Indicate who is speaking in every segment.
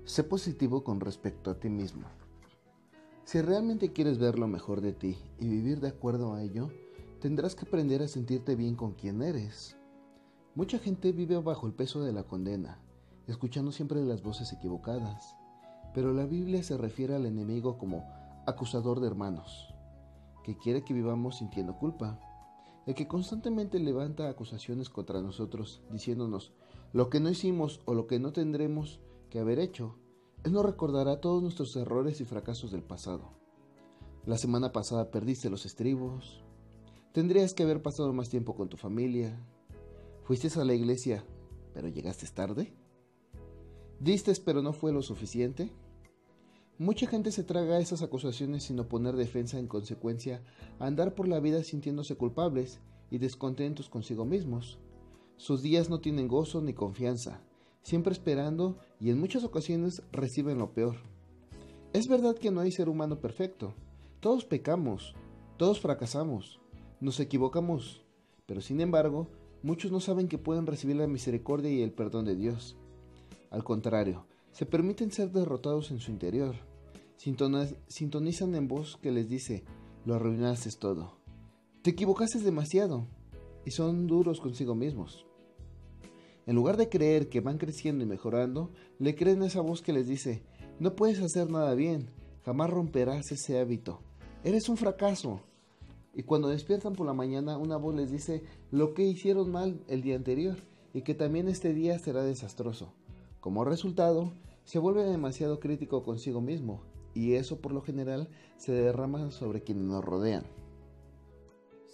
Speaker 1: Sé positivo con respecto a ti mismo. Si realmente quieres ver lo mejor de ti y vivir de acuerdo a ello, tendrás que aprender a sentirte bien con quien eres. Mucha gente vive bajo el peso de la condena, escuchando siempre las voces equivocadas, pero la Biblia se refiere al enemigo como acusador de hermanos, que quiere que vivamos sintiendo culpa, el que constantemente levanta acusaciones contra nosotros, diciéndonos lo que no hicimos o lo que no tendremos que haber hecho. Él nos recordará todos nuestros errores y fracasos del pasado. La semana pasada perdiste los estribos. Tendrías que haber pasado más tiempo con tu familia. Fuiste a la iglesia, pero llegaste tarde. Diste, pero no fue lo suficiente. Mucha gente se traga esas acusaciones sin oponer defensa, en consecuencia, a andar por la vida sintiéndose culpables y descontentos consigo mismos. Sus días no tienen gozo ni confianza, siempre esperando y en muchas ocasiones reciben lo peor. Es verdad que no hay ser humano perfecto. Todos pecamos, todos fracasamos, nos equivocamos, pero sin embargo, muchos no saben que pueden recibir la misericordia y el perdón de Dios. Al contrario, se permiten ser derrotados en su interior. Sintonizan en voz que les dice, lo arruinaste todo. Te equivocaste demasiado. Y son duros consigo mismos. En lugar de creer que van creciendo y mejorando, le creen a esa voz que les dice, no puedes hacer nada bien, jamás romperás ese hábito. Eres un fracaso. Y cuando despiertan por la mañana, una voz les dice lo que hicieron mal el día anterior y que también este día será desastroso. Como resultado, se vuelve demasiado crítico consigo mismo, y eso por lo general se derrama sobre quienes nos rodean.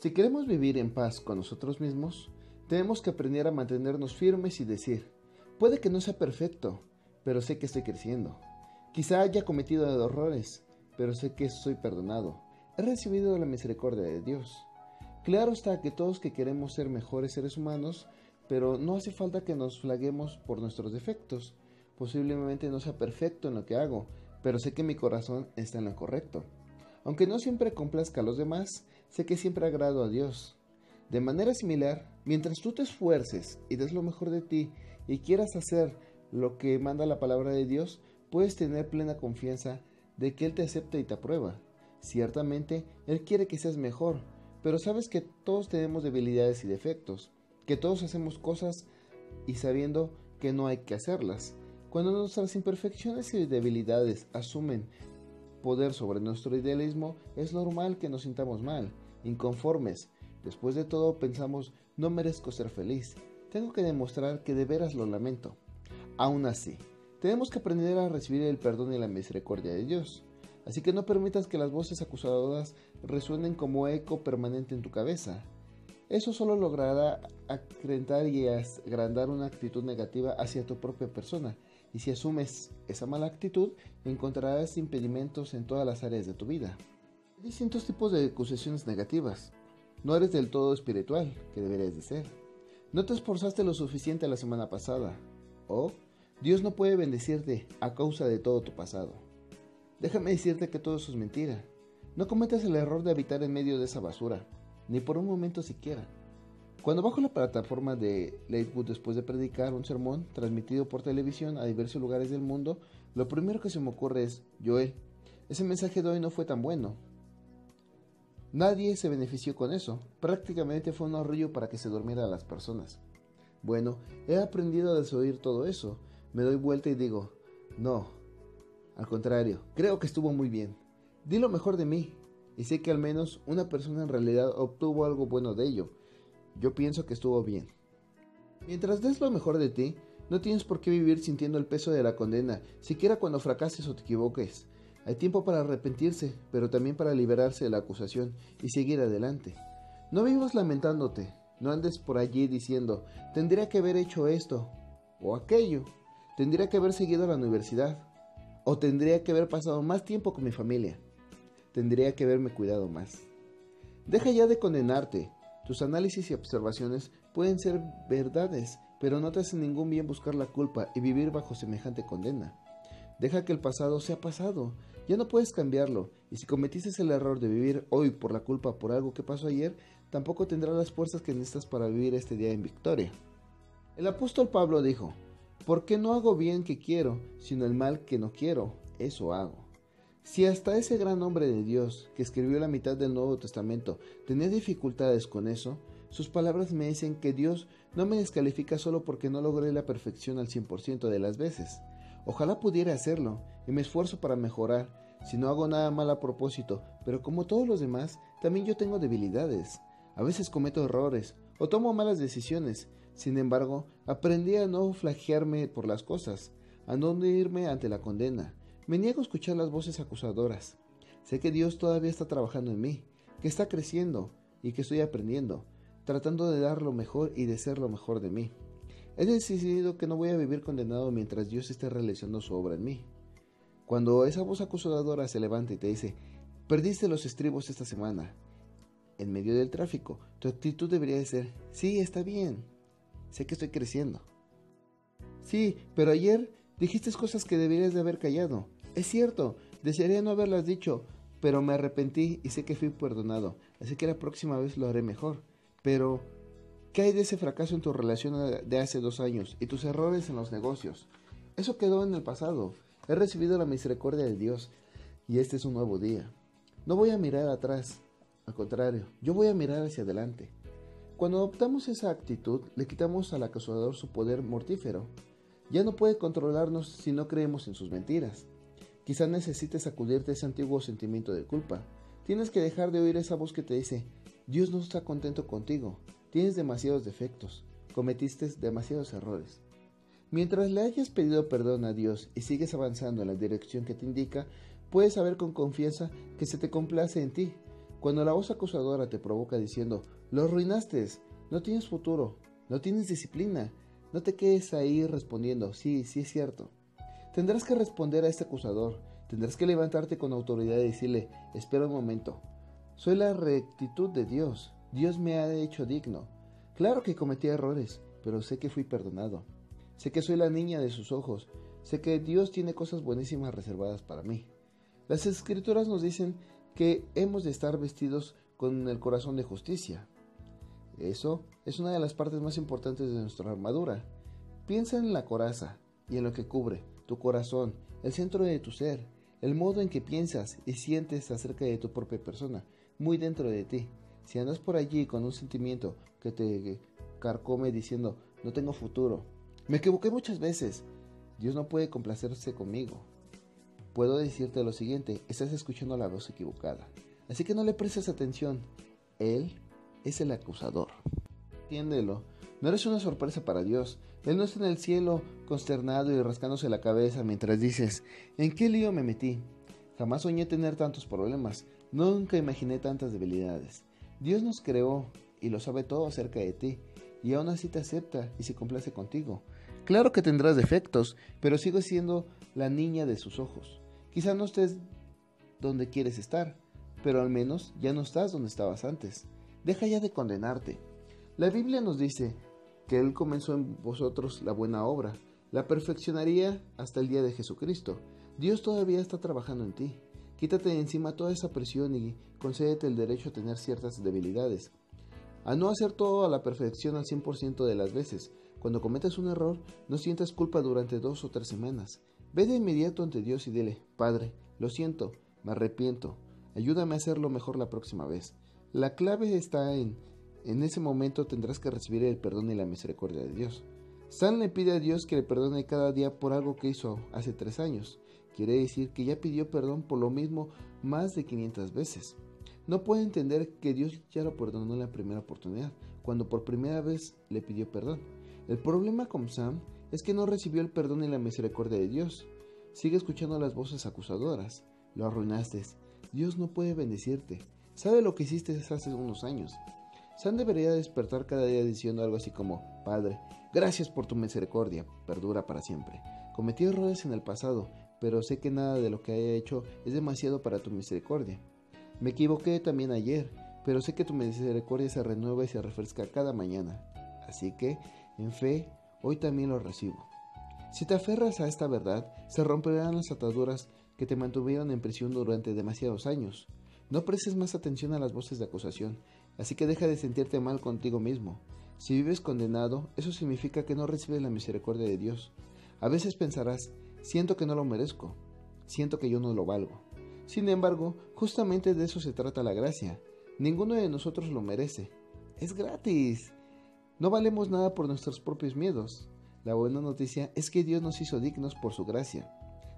Speaker 1: Si queremos vivir en paz con nosotros mismos, tenemos que aprender a mantenernos firmes y decir, puede que no sea perfecto, pero sé que estoy creciendo. Quizá haya cometido errores, pero sé que soy perdonado. He recibido la misericordia de Dios. Claro está que todos que queremos ser mejores seres humanos, pero no hace falta que nos flaguemos por nuestros defectos. Posiblemente no sea perfecto en lo que hago, pero sé que mi corazón está en lo correcto. Aunque no siempre complazca a los demás, sé que siempre agrado a Dios. De manera similar, mientras tú te esfuerces y des lo mejor de ti y quieras hacer lo que manda la palabra de Dios, puedes tener plena confianza de que Él te acepta y te aprueba. Ciertamente, Él quiere que seas mejor, pero sabes que todos tenemos debilidades y defectos, que todos hacemos cosas y sabiendo que no hay que hacerlas. Cuando nuestras imperfecciones y debilidades asumen poder sobre nuestro idealismo, es normal que nos sintamos mal, inconformes. Después de todo pensamos, no merezco ser feliz, tengo que demostrar que de veras lo lamento. Aún así, tenemos que aprender a recibir el perdón y la misericordia de Dios. Así que no permitas que las voces acusadoras resuenen como eco permanente en tu cabeza. Eso solo logrará acrecentar y agrandar una actitud negativa hacia tu propia persona. Y si asumes esa mala actitud, encontrarás impedimentos en todas las áreas de tu vida. Hay distintos tipos de acusaciones negativas. No eres del todo espiritual, que deberías de ser. No te esforzaste lo suficiente la semana pasada. O Dios no puede bendecirte a causa de todo tu pasado. Déjame decirte que todo eso es mentira. No cometas el error de habitar en medio de esa basura, ni por un momento siquiera. Cuando bajo la plataforma de Lakewood después de predicar un sermón transmitido por televisión a diversos lugares del mundo, lo primero que se me ocurre es, Joel, ese mensaje de hoy no fue tan bueno. Nadie se benefició con eso, prácticamente fue un arrullo para que se durmieran las personas. Bueno, he aprendido a desoír todo eso, me doy vuelta y digo, no, al contrario, creo que estuvo muy bien, di lo mejor de mí, y sé que al menos una persona en realidad obtuvo algo bueno de ello. Yo pienso que estuvo bien. Mientras des lo mejor de ti, no tienes por qué vivir sintiendo el peso de la condena, siquiera cuando fracases o te equivoques. Hay tiempo para arrepentirse, pero también para liberarse de la acusación y seguir adelante. No vivas lamentándote, no andes por allí diciendo, tendría que haber hecho esto o aquello, tendría que haber seguido a la universidad, o tendría que haber pasado más tiempo con mi familia, tendría que haberme cuidado más. Deja ya de condenarte. Tus análisis y observaciones pueden ser verdades, pero no te hace ningún bien buscar la culpa y vivir bajo semejante condena. Deja que el pasado sea pasado, ya no puedes cambiarlo, y si cometiste el error de vivir hoy por la culpa por algo que pasó ayer, tampoco tendrás las fuerzas que necesitas para vivir este día en victoria. El apóstol Pablo dijo, Porque no hago bien que quiero, sino el mal que no quiero, eso hago. Si hasta ese gran hombre de Dios, que escribió la mitad del Nuevo Testamento, tenía dificultades con eso, sus palabras me dicen que Dios no me descalifica solo porque no logré la perfección al 100% de las veces. Ojalá pudiera hacerlo, y me esfuerzo para mejorar, si no hago nada mal a propósito, pero como todos los demás, también yo tengo debilidades. A veces cometo errores, o tomo malas decisiones. Sin embargo, aprendí a no flagelarme por las cosas, a no hundirme ante la condena. Me niego a escuchar las voces acusadoras. Sé que Dios todavía está trabajando en mí, que está creciendo y que estoy aprendiendo, tratando de dar lo mejor y de ser lo mejor de mí. He decidido que no voy a vivir condenado mientras Dios esté realizando su obra en mí. Cuando esa voz acusadora se levanta y te dice, perdiste los estribos esta semana, en medio del tráfico, tu actitud debería de ser, sí, está bien, sé que estoy creciendo. Sí, pero ayer dijiste cosas que deberías de haber callado. Es cierto, desearía no haberlas dicho, pero me arrepentí y sé que fui perdonado, así que la próxima vez lo haré mejor. Pero, ¿qué hay de ese fracaso en tu relación de hace 2 años y tus errores en los negocios? Eso quedó en el pasado. He recibido la misericordia de Dios y este es un nuevo día. No voy a mirar atrás, al contrario, yo voy a mirar hacia adelante. Cuando adoptamos esa actitud, le quitamos al acusador su poder mortífero. Ya no puede controlarnos si no creemos en sus mentiras. Quizá necesites sacudirte ese antiguo sentimiento de culpa. Tienes que dejar de oír esa voz que te dice, Dios no está contento contigo, tienes demasiados defectos, cometiste demasiados errores. Mientras le hayas pedido perdón a Dios y sigues avanzando en la dirección que te indica, puedes saber con confianza que se te complace en ti. Cuando la voz acusadora te provoca diciendo, lo arruinaste, no tienes futuro, no tienes disciplina, no te quedes ahí respondiendo, sí es cierto. Tendrás que responder a este acusador, tendrás que levantarte con autoridad y decirle, espera un momento, soy la rectitud de Dios, Dios me ha hecho digno. Claro que cometí errores, pero sé que fui perdonado. Sé que soy la niña de sus ojos, sé que Dios tiene cosas buenísimas reservadas para mí. Las Escrituras nos dicen que hemos de estar vestidos con el corazón de justicia. Eso es una de las partes más importantes de nuestra armadura. Piensa en la coraza y en lo que cubre, tu corazón, el centro de tu ser, el modo en que piensas y sientes acerca de tu propia persona, muy dentro de ti. Si andas por allí con un sentimiento que te carcome diciendo, no tengo futuro, me equivoqué muchas veces, Dios no puede complacerse conmigo. Puedo decirte lo siguiente, estás escuchando la voz equivocada. Así que no le prestes atención. Él es el acusador. Entiéndelo, no eres una sorpresa para Dios. Él no está en el cielo consternado y rascándose la cabeza mientras dices, ¿en qué lío me metí? Jamás soñé tener tantos problemas, nunca imaginé tantas debilidades. Dios nos creó y lo sabe todo acerca de ti, y aún así te acepta y se complace contigo. Claro que tendrás defectos, pero sigues siendo la niña de sus ojos. Quizá no estés donde quieres estar, pero al menos ya no estás donde estabas antes. Deja ya de condenarte. La Biblia nos dice que Él comenzó en vosotros la buena obra, la perfeccionaría hasta el día de Jesucristo. Dios todavía está trabajando en ti. Quítate de encima toda esa presión y concédete el derecho a tener ciertas debilidades. A no hacer todo a la perfección al 100% de las veces. Cuando cometas un error, no sientas culpa durante 2 o 3 semanas. Ve de inmediato ante Dios y dile, Padre, lo siento, me arrepiento, ayúdame a hacerlo mejor la próxima vez. La clave está en ese momento tendrás que recibir el perdón y la misericordia de Dios. San le pide a Dios que le perdone cada día por algo que hizo hace 3 años. Quiere decir que ya pidió perdón por lo mismo más de 500 veces. No puede entender que Dios ya lo perdonó en la primera oportunidad, cuando por primera vez le pidió perdón. El problema con Sam es que no recibió el perdón y la misericordia de Dios. Sigue escuchando las voces acusadoras. Lo arruinaste. Dios no puede bendecirte. Sabe lo que hiciste hace unos años. Sam debería despertar cada día diciendo algo así como, Padre, gracias por tu misericordia, perdura para siempre. Cometí errores en el pasado, pero sé que nada de lo que haya hecho es demasiado para tu misericordia. Me equivoqué también ayer, pero sé que tu misericordia se renueva y se refresca cada mañana. Así que, en fe, hoy también lo recibo. Si te aferras a esta verdad, se romperán las ataduras que te mantuvieron en prisión durante demasiados años. No prestes más atención a las voces de acusación, así que deja de sentirte mal contigo mismo. Si vives condenado, eso significa que no recibes la misericordia de Dios. A veces pensarás, siento que no lo merezco, siento que yo no lo valgo. Sin embargo, justamente de eso se trata la gracia. Ninguno de nosotros lo merece. Es gratis. No valemos nada por nuestros propios miedos. La buena noticia es que Dios nos hizo dignos por su gracia.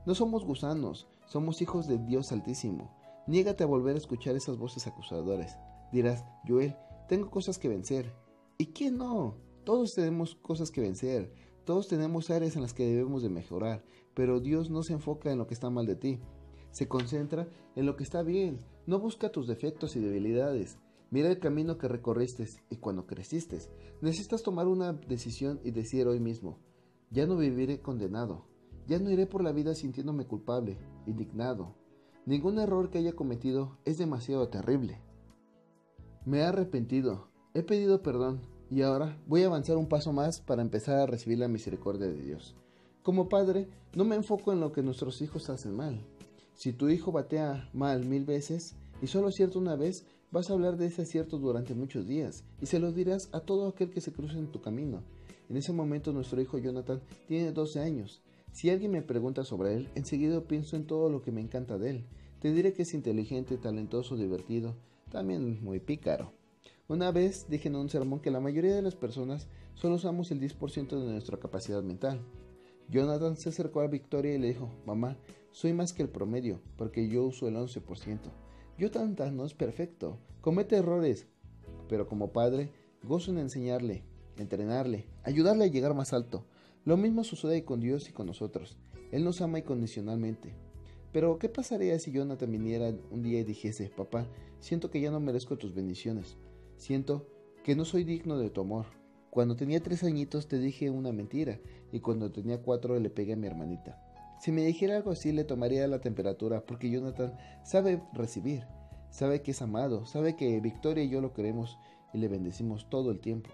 Speaker 1: No somos gusanos, somos hijos de Dios Altísimo. Niégate a volver a escuchar esas voces acusadoras. Dirás, Joel, tengo cosas que vencer. ¿Y quién no? Todos tenemos cosas que vencer. Todos tenemos áreas en las que debemos de mejorar. Pero Dios no se enfoca en lo que está mal de ti. Se concentra en lo que está bien. No busca tus defectos y debilidades. Mira el camino que recorriste y cuando creciste. Necesitas tomar una decisión y decir hoy mismo, ya no viviré condenado. Ya no iré por la vida sintiéndome culpable, indignado. Ningún error que haya cometido es demasiado terrible. Me he arrepentido, he pedido perdón y ahora voy a avanzar un paso más para empezar a recibir la misericordia de Dios. Como padre, no me enfoco en lo que nuestros hijos hacen mal. Si tu hijo batea mal 1000 veces y solo acierta una vez, vas a hablar de ese acierto durante muchos días y se lo dirás a todo aquel que se cruce en tu camino. En ese momento nuestro hijo Jonathan tiene 12 años. Si alguien me pregunta sobre él, enseguida pienso en todo lo que me encanta de él. Te diré que es inteligente, talentoso, divertido, también muy pícaro. Una vez dije en un sermón que la mayoría de las personas solo usamos el 10% de nuestra capacidad mental. Jonathan se acercó a Victoria y le dijo, mamá, soy más que el promedio, porque yo uso el 11%. Jonathan no es perfecto, comete errores, pero como padre, gozo en enseñarle, entrenarle, ayudarle a llegar más alto. Lo mismo sucede con Dios y con nosotros. Él nos ama incondicionalmente. Pero, ¿qué pasaría si Jonathan viniera un día y dijese, papá, siento que ya no merezco tus bendiciones. Siento que no soy digno de tu amor. Cuando tenía 3 añitos te dije una mentira y cuando tenía 4 le pegué a mi hermanita. Si me dijera algo así le tomaría la temperatura porque Jonathan sabe recibir, sabe que es amado, sabe que Victoria y yo lo queremos y le bendecimos todo el tiempo.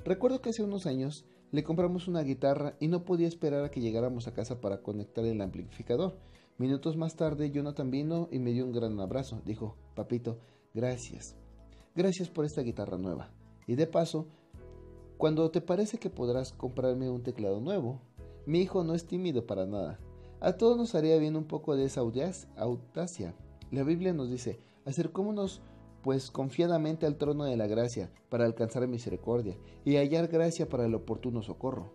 Speaker 1: Recuerdo que hace unos años le compramos una guitarra y no podía esperar a que llegáramos a casa para conectar el amplificador. Minutos más tarde Jonathan vino y me dio un gran abrazo. Dijo, papito, gracias. Gracias por esta guitarra nueva. Y de paso, cuando te parece que podrás comprarme un teclado nuevo, mi hijo no es tímido para nada. A todos nos haría bien un poco de esa audacia. La Biblia nos dice, acercémonos pues confiadamente al trono de la gracia para alcanzar misericordia y hallar gracia para el oportuno socorro.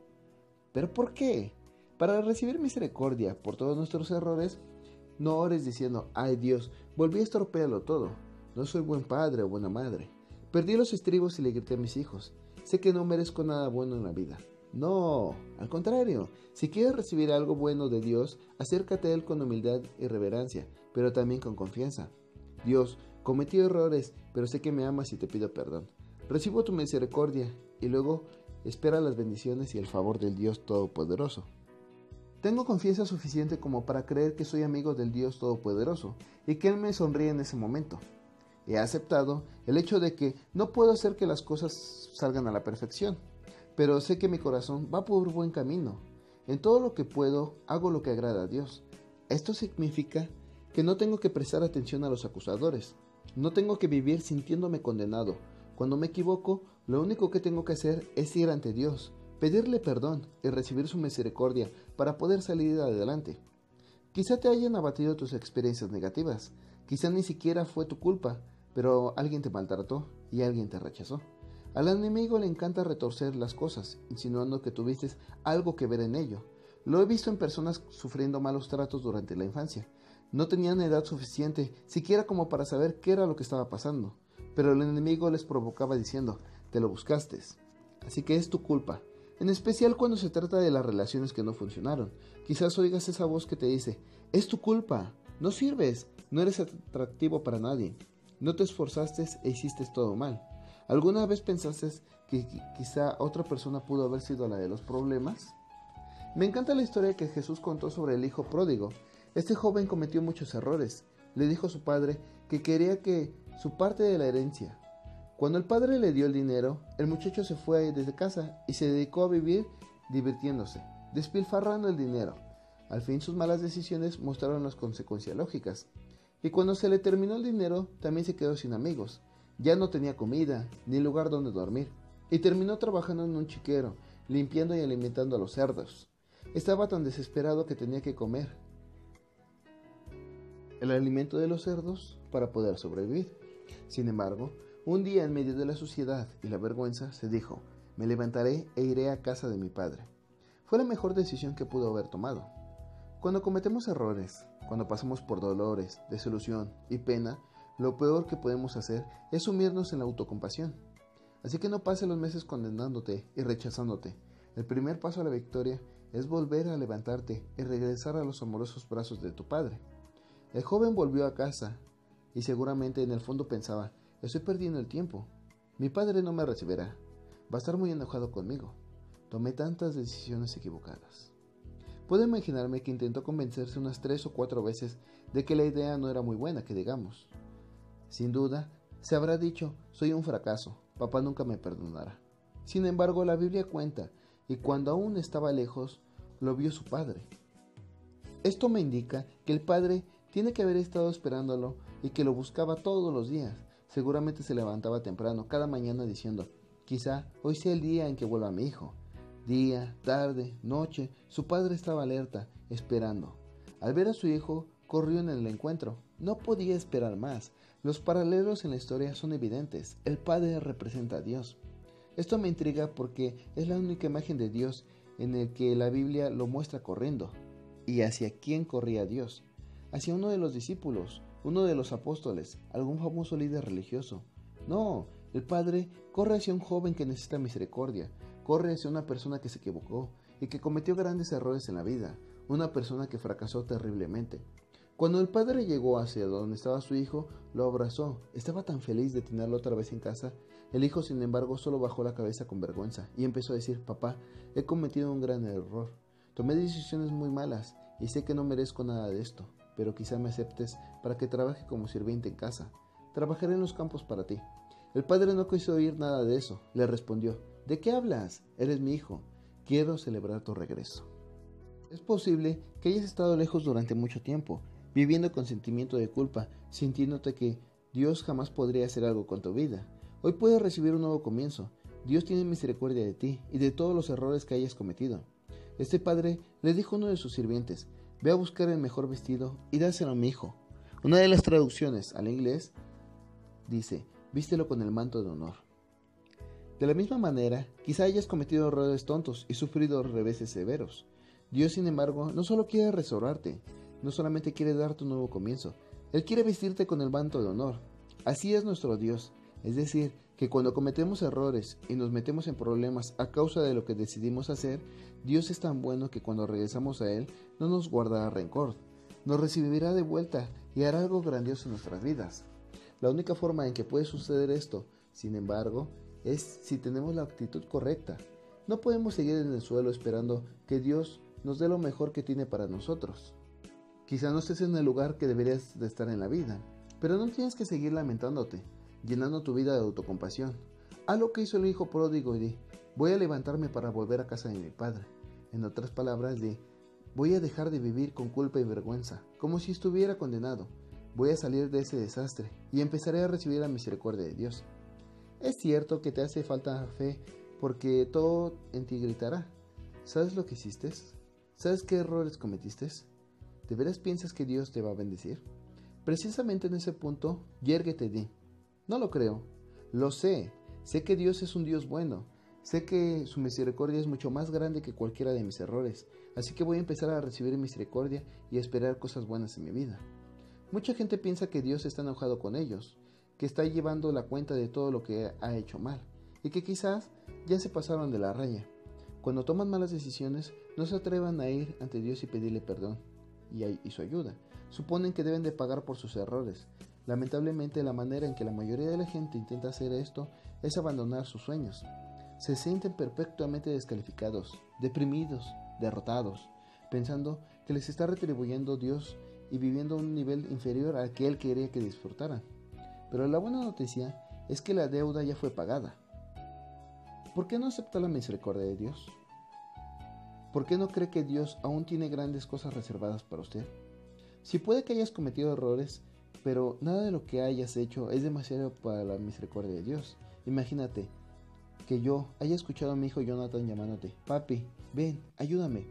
Speaker 1: ¿Pero por qué? Para recibir misericordia por todos nuestros errores, no ores diciendo, ay Dios, volví a estropearlo todo. No soy buen padre o buena madre. Perdí los estribos y le grité a mis hijos. Sé que no merezco nada bueno en la vida. No, al contrario, si quieres recibir algo bueno de Dios, acércate a Él con humildad y reverencia, pero también con confianza. Dios, cometí errores, pero sé que me amas y te pido perdón. Recibo tu misericordia y luego espera las bendiciones y el favor del Dios Todopoderoso. Tengo confianza suficiente como para creer que soy amigo del Dios Todopoderoso y que Él me sonríe en ese momento. He aceptado el hecho de que no puedo hacer que las cosas salgan a la perfección, pero sé que mi corazón va por buen camino. En todo lo que puedo, hago lo que agrada a Dios. Esto significa que no tengo que prestar atención a los acusadores. No tengo que vivir sintiéndome condenado. Cuando me equivoco, lo único que tengo que hacer es ir ante Dios, pedirle perdón y recibir su misericordia para poder salir adelante. Quizá te hayan abatido tus experiencias negativas. Quizá ni siquiera fue tu culpa, pero alguien te maltrató y alguien te rechazó. Al enemigo le encanta retorcer las cosas, insinuando que tuviste algo que ver en ello. Lo he visto en personas sufriendo malos tratos durante la infancia. No tenían edad suficiente, siquiera como para saber qué era lo que estaba pasando, pero el enemigo les provocaba diciendo, te lo buscaste, así que es tu culpa. En especial cuando se trata de las relaciones que no funcionaron. Quizás oigas esa voz que te dice, es tu culpa, no sirves, no eres atractivo para nadie, no te esforzaste e hiciste todo mal. ¿Alguna vez pensaste que quizá otra persona pudo haber sido la de los problemas? Me encanta la historia que Jesús contó sobre el hijo pródigo. Este joven cometió muchos errores. Le dijo a su padre que quería que su parte de la herencia. Cuando el padre le dio el dinero, el muchacho se fue desde casa y se dedicó a vivir divirtiéndose, despilfarrando el dinero. Al fin sus malas decisiones mostraron las consecuencias lógicas. Y cuando se le terminó el dinero, también se quedó sin amigos. Ya no tenía comida, ni lugar donde dormir. y terminó trabajando en un chiquero, limpiando y alimentando a los cerdos. Estaba tan desesperado que tenía que comer el alimento de los cerdos para poder sobrevivir. Sin embargo, un día en medio de la suciedad y la vergüenza se dijo: me levantaré e iré a casa de mi padre. Fue la mejor decisión que pudo haber tomado. Cuando cometemos errores, cuando pasamos por dolores, desilusión y pena, lo peor que podemos hacer es sumirnos en la autocompasión. Así que no pases los meses condenándote y rechazándote. El primer paso a la victoria es volver a levantarte y regresar a los amorosos brazos de tu padre. El joven volvió a casa y seguramente en el fondo pensaba: estoy perdiendo el tiempo. Mi padre no me recibirá. Va a estar muy enojado conmigo. Tomé tantas decisiones equivocadas. Puedo imaginarme que intentó convencerse unas 3 o 4 veces de que la idea no era muy buena, que digamos. Sin duda, se habrá dicho: soy un fracaso, papá nunca me perdonará. Sin embargo, la Biblia cuenta, y cuando aún estaba lejos, lo vio su padre. Esto me indica que el padre tiene que haber estado esperándolo y que lo buscaba todos los días. Seguramente se levantaba temprano cada mañana diciendo: quizá hoy sea el día en que vuelva mi hijo. Día, tarde, noche, su padre estaba alerta, esperando. Al ver a su hijo, corrió en el encuentro. No podía esperar más. Los paralelos en la historia son evidentes. El padre representa a Dios. Esto me intriga porque es la única imagen de Dios en el que la Biblia lo muestra corriendo. ¿Y hacia quién corría Dios? Hacia uno de los discípulos, uno de los apóstoles, algún famoso líder religioso. No, el Padre corre hacia un joven que necesita misericordia, corre hacia una persona que se equivocó y que cometió grandes errores en la vida, una persona que fracasó terriblemente. Cuando el padre llegó hacia donde estaba su hijo, lo abrazó. Estaba tan feliz de tenerlo otra vez en casa. El hijo, sin embargo, solo bajó la cabeza con vergüenza y empezó a decir: papá, he cometido un gran error. Tomé decisiones muy malas y sé que no merezco nada de esto, pero quizá me aceptes para que trabaje como sirviente en casa. Trabajaré en los campos para ti. El padre no quiso oír nada de eso. Le respondió: ¿de qué hablas? Eres mi hijo. Quiero celebrar tu regreso. Es posible que hayas estado lejos durante mucho tiempo, viviendo con sentimiento de culpa, sintiéndote que Dios jamás podría hacer algo con tu vida. Hoy puedes recibir un nuevo comienzo. Dios tiene misericordia de ti y de todos los errores que hayas cometido. Este padre le dijo a uno de sus sirvientes: ve a buscar el mejor vestido y dáselo a mi hijo. Una de las traducciones al inglés dice: vístelo con el manto de honor. De la misma manera, quizá hayas cometido errores tontos y sufrido reveses severos. Dios, sin embargo, no solo quiere restaurarte, no solamente quiere darte un nuevo comienzo, Él quiere vestirte con el manto de honor. Así es nuestro Dios, es decir, que cuando cometemos errores y nos metemos en problemas a causa de lo que decidimos hacer, Dios es tan bueno que cuando regresamos a Él no nos guardará rencor, nos recibirá de vuelta y hará algo grandioso en nuestras vidas. La única forma en que puede suceder esto, sin embargo, es si tenemos la actitud correcta. No podemos seguir en el suelo esperando que Dios nos dé lo mejor que tiene para nosotros. Quizá no estés en el lugar que deberías de estar en la vida, pero no tienes que seguir lamentándote, llenando tu vida de autocompasión. Haz lo que hizo el hijo pródigo y di: voy a levantarme para volver a casa de mi padre. En otras palabras, di: voy a dejar de vivir con culpa y vergüenza, como si estuviera condenado. Voy a salir de ese desastre y empezaré a recibir la misericordia de Dios. Es cierto que te hace falta fe porque todo en ti gritará: ¿sabes lo que hiciste? ¿Sabes qué errores cometiste? ¿De veras piensas que Dios te va a bendecir? Precisamente en ese punto, yérguete y di: no lo creo. Lo sé. Sé que Dios es un Dios bueno. Sé que su misericordia es mucho más grande que cualquiera de mis errores. Así que voy a empezar a recibir misericordia y a esperar cosas buenas en mi vida. Mucha gente piensa que Dios está enojado con ellos, que está llevando la cuenta de todo lo que ha hecho mal, y que quizás ya se pasaron de la raya. Cuando toman malas decisiones, no se atrevan a ir ante Dios y pedirle perdón y su ayuda. Suponen que deben de pagar por sus errores. Lamentablemente, la manera en que la mayoría de la gente intenta hacer esto es abandonar sus sueños. Se sienten perfectamente descalificados, deprimidos, derrotados, pensando que les está retribuyendo Dios y viviendo a un nivel inferior al que Él quería que disfrutaran. Pero la buena noticia es que la deuda ya fue pagada. ¿Por qué no acepta la misericordia de Dios? ¿Por qué no cree que Dios aún tiene grandes cosas reservadas para usted? Si puede que hayas cometido errores, pero nada de lo que hayas hecho es demasiado para la misericordia de Dios. Imagínate, que yo haya escuchado a mi hijo Jonathan llamándote: papi, ven, ayúdame.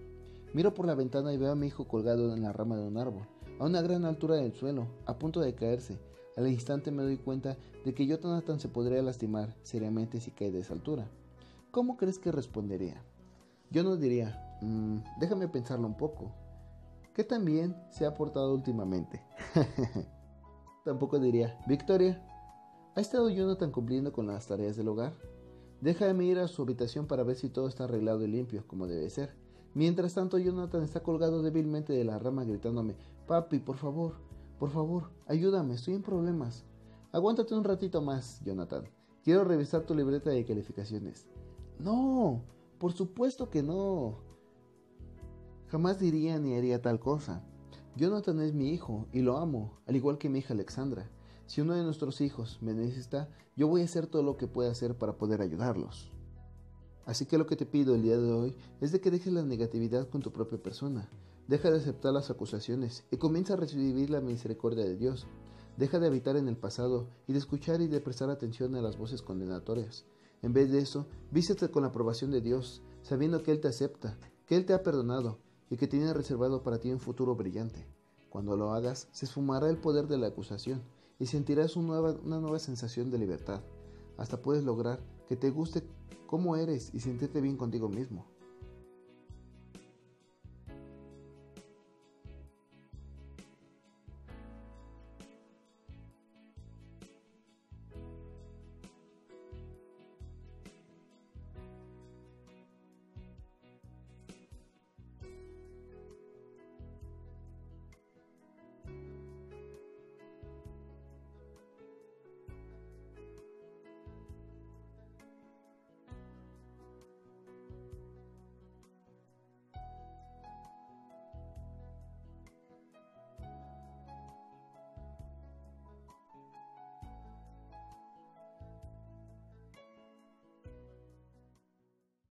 Speaker 1: Miro por la ventana y veo a mi hijo colgado en la rama de un árbol, a una gran altura del suelo, a punto de caerse. Al instante me doy cuenta de que Jonathan se podría lastimar seriamente si cae de esa altura. ¿Cómo crees que respondería? Yo no diría: déjame pensarlo un poco. ¿Qué tan bien se ha portado últimamente? Tampoco diría: Victoria, ¿ha estado Jonathan cumpliendo con las tareas del hogar? Déjame ir a su habitación para ver si todo está arreglado y limpio, como debe ser. Mientras tanto, Jonathan está colgado débilmente de la rama gritándome: papi, por favor, ayúdame, estoy en problemas. Aguántate un ratito más, Jonathan. Quiero revisar tu libreta de calificaciones. No, por supuesto que no. Jamás diría ni haría tal cosa. Jonathan es mi hijo y lo amo, al igual que mi hija Alexandra. Si uno de nuestros hijos me necesita, yo voy a hacer todo lo que pueda hacer para poder ayudarlos. Así que lo que te pido el día de hoy es de que dejes la negatividad con tu propia persona. Deja de aceptar las acusaciones y comienza a recibir la misericordia de Dios. Deja de habitar en el pasado y de escuchar y de prestar atención a las voces condenatorias. En vez de eso, vístete con la aprobación de Dios, sabiendo que Él te acepta, que Él te ha perdonado y que tiene reservado para ti un futuro brillante. Cuando lo hagas, se esfumará el poder de la acusación y sentirás una nueva sensación de libertad. Hasta puedes lograr que te guste cómo eres y sentirte bien contigo mismo.